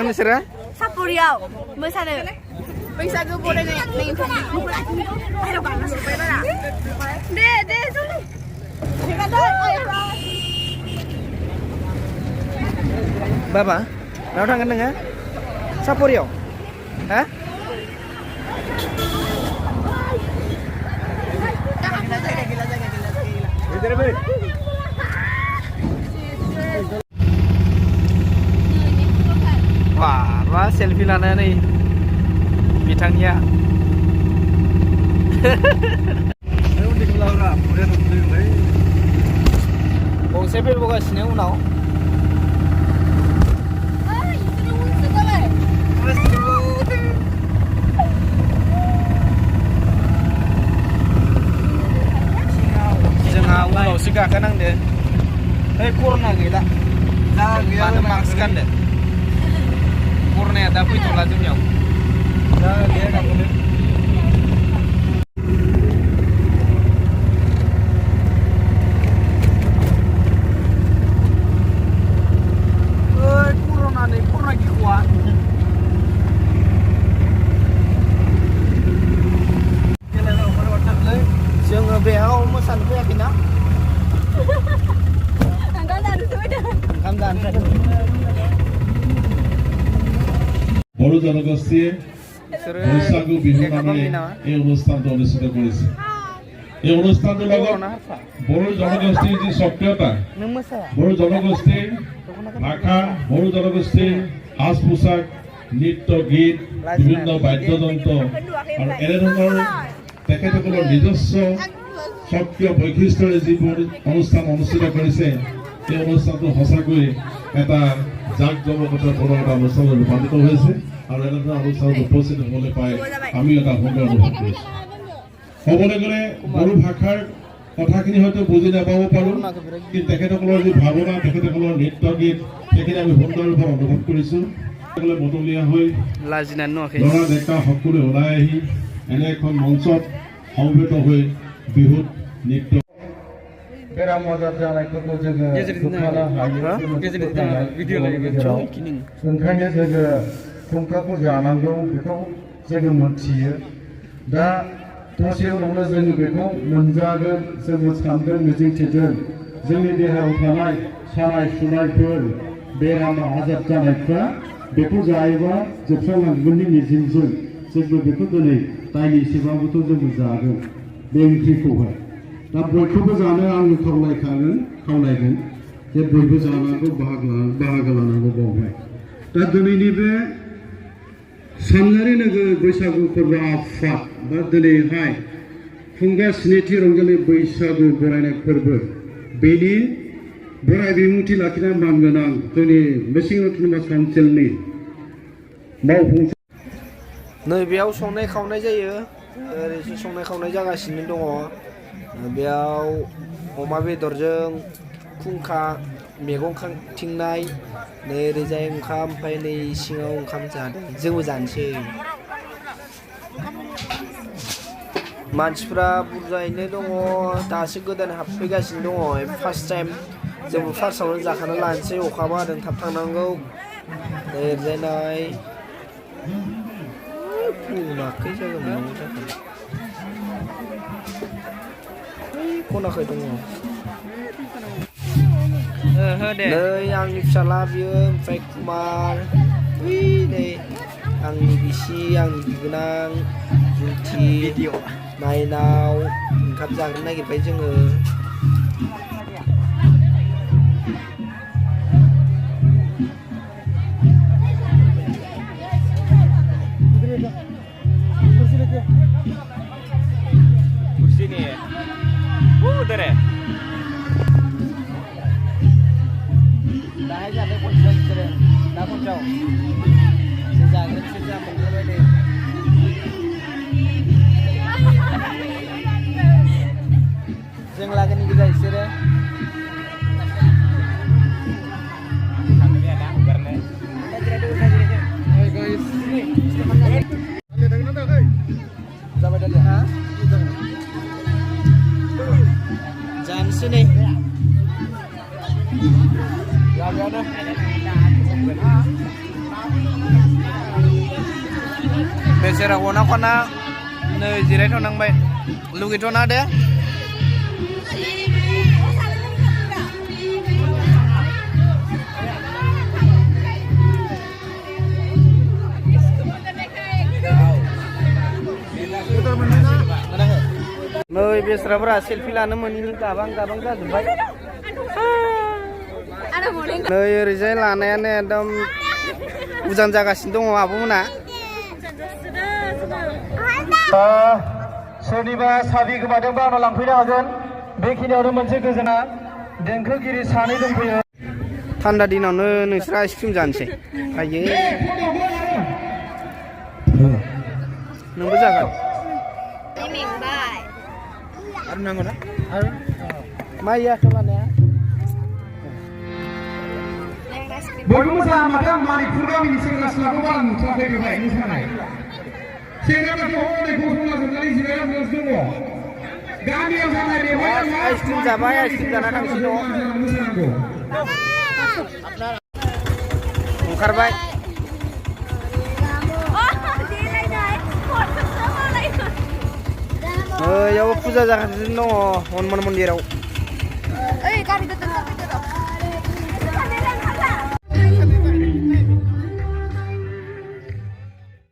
थांनो नोंसोरो सापुरियाव मोसानो बैसागु बरायनाय दे बाबा मायाव थांगोन नोङो सापुरियाव हा wah selfie lana nih bitangnya gongse फैबोगासिनो उनाव जोंहा उनावसो गाखोनांदो ओइ कर'ना गैला मानो मास्क गानदो कर'नाया दा फैथ'ला जोंनियाव दा गैया गाखोनो कर'ना गिख'आ जोङो बेयाव मोसानो फैयाखैना ओंखाम जानो फैदों বড় জনগোষ্ঠীয়ে বৈশাগু বিহু নামে এই অনুষ্ঠানটো অনুষ্ঠিত কৰিছে এই অনুষ্ঠানটোৰ লগত বড়ো জনগোষ্ঠীৰ যি সক্ৰিয়তা বড়ো জনগোষ্ঠীৰ ভাষা বড়ো জনগোষ্ঠীৰ সাজ পোছাক নৃত্য গীত বিভিন্ন বাদ্যযন্ত্ৰ আৰু এনেধৰণৰ তেখেতসকলৰ নিজস্ব সক্ৰিয় বৈশিষ্ট্যৰে যিবোৰ অনুষ্ঠান অনুষ্ঠিত কৰিছে এই অনুষ্ঠানটো সঁচাকৈ এটা জাকজমকতাৰ বড় এটা অনুষ্ঠানত ৰূপান্তৰিত হৈছে আৰু এনেধৰণৰ অনুষ্ঠানত উপস্থিত হ'বলৈ পাই আমি এটা সুন্দৰ অনুভৱ কৰিছোঁ ক'বলৈ গ'লে বড়ো ভাষাৰ কথাখিনি হয়তো বুজি নাপাব পাৰোঁ কিন্তু তেখেতসকলৰ যি ভাৱনা তেখেতসকলৰ নৃত্য গীত সেইখিনি আমি সুন্দৰ ৰূপত অনুভৱ কৰিছোঁ মতলীয়া হৈ ল'ৰা ডেকা সকলোৱে ওলাই আহি এনে এখন মঞ্চত সমবেত হৈ বিহুত নৃত্য बेराम आजार जानायफोरखौ जोङो होबथानो हायो ओंखायनो जोङो खुंखाखौ जानांगौ बेखौ जोङो मोनथियो दा दसे उनावनो जोङो बेखौ मोनजागोन जोङो सानगोन मिजिंथिदों जोंनि देहायाव थानाय सानाय सुनायफोर बेराम आजार जानायफ्रा बेखौ जायोबा जोबस्रांलांगोननि मिजिंजों जोंबो बेखौ दिनै दायनि एसेबाबोथ' जोङो जागोन बे ओंख्रिखौहाय दा बयखौबो जानो आङो खावलायगोन जे बयबो जानांगौ बाहागो लानांगौ बावहाय दा दिनैनि बे सानजारि नोगोर बैसागु फोरबो आफाद बा दिनैहाय खुंगा स्निथि रंजालि बैसागु बरायनाय फोरबो बेनि बोराय बिबुंथि लाखिनाय मानगोनां जोंनि मेसिं अट'नमास काउन्सिलनि मावफुं नैबेयाव संनाय खावनाय जायो ओरैसो संनाय खावनाय जागासिनो दङ बेयाव अमा बेदरजों खुंखा मैगं खांथिंनाय नै ओरैजाय ओंखाम ओमफ्राय नै सिङाव ओंखाम जादों जोंबो जानोसै मानसिफ्रा बुरजायैनो दङ दासो गोदान हाबफैगासिनो दङ फार्स्ट टाइम जोंबो फार्स्टआवनो जाखाना लानोसै अखाबो हादों थाब थांनांगौ ओरैजाय नाय बुङाखै जागोन खनाखै दङ नै आंनि फिसाला बियो ओमफ्राय कुमार नै आंनि बिसि आंनि बिबोनां जुथि माइनाव ओंखाम जानो नागिरबाय जोङो जों लागोनि गोजा इसोरो जानोसै नै जाबायानो बेसेरा खना खना नै जिरायथ'नांबाय लुगैथ'ना दे नै बेसराफोरा सेलफि लानो मोनैनि गाबां जाजोब्बाय नै ओरैजाय लानायानो एकदम उजान जागासिनो दङ आब'मोना सोरनिबा साबि गोमादोंबा आंनाव लांफैनो हागोन बेखिनियावनो मोनसे गोजोना देंखोगिरि सानै दंफैयो थान्दा दिनावनो नोंसोर आइसक्रिम जानोसै आइये नोंबो जागोन आरो नांगौ ना आरो माइया लानाया बयबो मोसानो माथो मालिकपुर गामिनि सेंग्रा सिख्लाखौ बारा नुथाराखै बेवहाय मोसानाय सेंग्राफोरखौ हनै गसंलाजोबनानै जिरायनानै दङ गामियाव जानाय बेवहाय आइसक्रिम जाबाय आइसक्रिम जाना थांसै मोसानांगौ ओंखारबाय बेयाव फुजा जागासिनो दङ हनुमान मन्दिराव